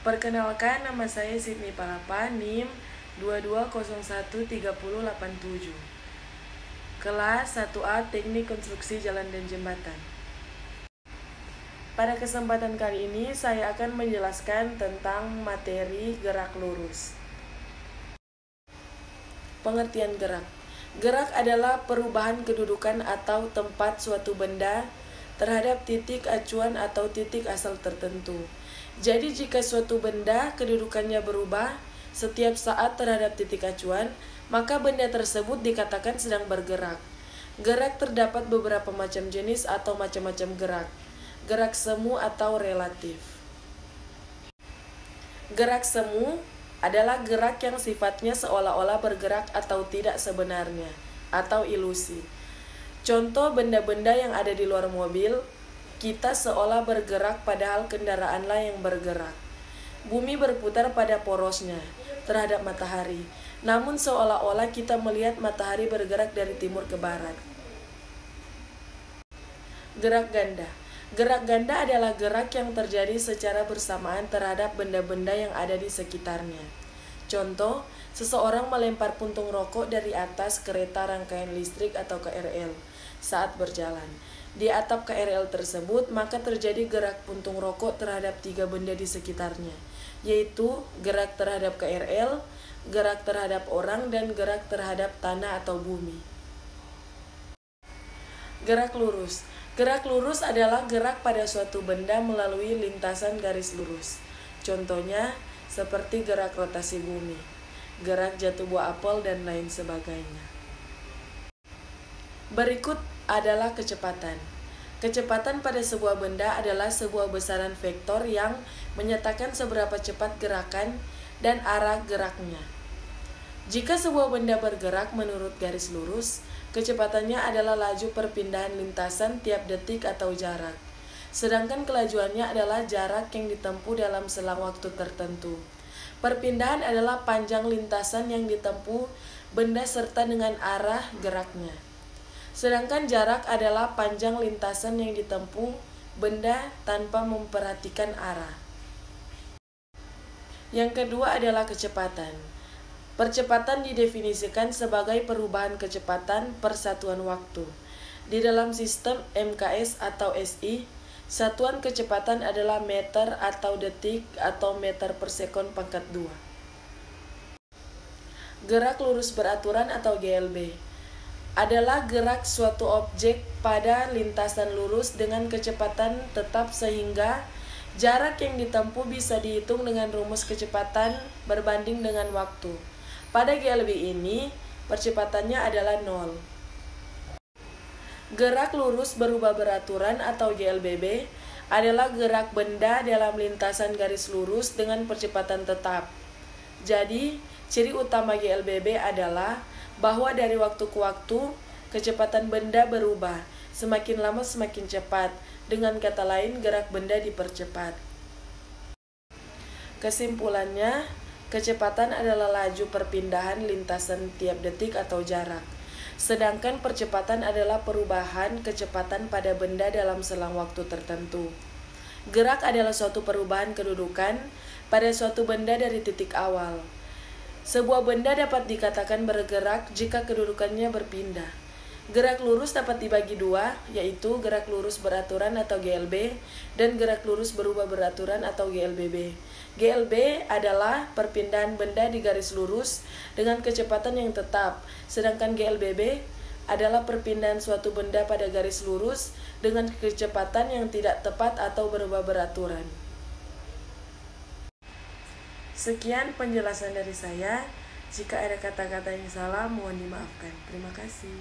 Perkenalkan, nama saya Sydney Palapa, NIM 22013087. Kelas 1A Teknik Konstruksi Jalan dan Jembatan. Pada kesempatan kali ini saya akan menjelaskan tentang materi gerak lurus. Pengertian gerak. Gerak adalah perubahan kedudukan atau tempat suatu benda terhadap titik acuan atau titik asal tertentu. Jadi jika suatu benda kedudukannya berubah setiap saat terhadap titik acuan, maka benda tersebut dikatakan sedang bergerak. Gerak terdapat beberapa macam jenis atau macam-macam gerak. Gerak semu atau relatif. Gerak semu adalah gerak yang sifatnya seolah-olah bergerak atau tidak sebenarnya, atau ilusi. Contoh benda-benda yang ada di luar mobil, kita seolah bergerak padahal kendaraanlah yang bergerak. Bumi berputar pada porosnya terhadap matahari, namun seolah-olah kita melihat matahari bergerak dari timur ke barat. Gerak ganda. Gerak ganda adalah gerak yang terjadi secara bersamaan terhadap benda-benda yang ada di sekitarnya. Contoh, seseorang melempar puntung rokok dari atas kereta rangkaian listrik atau KRL saat berjalan. Di atap KRL tersebut, maka terjadi gerak puntung rokok terhadap 3 benda di sekitarnya, yaitu gerak terhadap KRL, gerak terhadap orang, dan gerak terhadap tanah atau bumi. Gerak lurus. Gerak lurus adalah gerak pada suatu benda melalui lintasan garis lurus. Contohnya, seperti gerak rotasi bumi, gerak jatuh buah apel, dan lain sebagainya. Berikut adalah kecepatan. Kecepatan pada sebuah benda adalah sebuah besaran vektor yang menyatakan seberapa cepat gerakan dan arah geraknya. Jika sebuah benda bergerak menurut garis lurus, kecepatannya adalah laju perpindahan lintasan tiap detik atau jarak. Sedangkan kelajuannya adalah jarak yang ditempuh dalam selang waktu tertentu. Perpindahan adalah panjang lintasan yang ditempuh benda serta dengan arah geraknya. Sedangkan jarak adalah panjang lintasan yang ditempuh benda tanpa memperhatikan arah. Yang kedua adalah kecepatan. Percepatan didefinisikan sebagai perubahan kecepatan per satuan waktu. Di dalam sistem MKS atau SI, satuan kecepatan adalah meter atau detik atau meter per sekon pangkat 2. Gerak lurus beraturan atau GLB adalah gerak suatu objek pada lintasan lurus dengan kecepatan tetap sehingga jarak yang ditempuh bisa dihitung dengan rumus kecepatan berbanding dengan waktu. Pada GLB ini, percepatannya adalah 0. Gerak lurus berubah beraturan atau GLBB adalah gerak benda dalam lintasan garis lurus dengan percepatan tetap. Jadi, ciri utama GLBB adalah bahwa dari waktu ke waktu, kecepatan benda berubah, semakin lama semakin cepat. Dengan kata lain, gerak benda dipercepat. Kesimpulannya, kecepatan adalah laju perpindahan lintasan tiap detik atau jarak. Sedangkan percepatan adalah perubahan kecepatan pada benda dalam selang waktu tertentu. Gerak adalah suatu perubahan kedudukan pada suatu benda dari titik awal. Sebuah benda dapat dikatakan bergerak jika kedudukannya berpindah. Gerak lurus dapat dibagi dua, yaitu gerak lurus beraturan atau GLB dan gerak lurus berubah beraturan atau GLBB. GLB adalah perpindahan benda di garis lurus dengan kecepatan yang tetap, sedangkan GLBB adalah perpindahan suatu benda pada garis lurus dengan kecepatan yang tidak tepat atau berubah beraturan. Sekian penjelasan dari saya. Jika ada kata-kata yang salah, mohon dimaafkan. Terima kasih.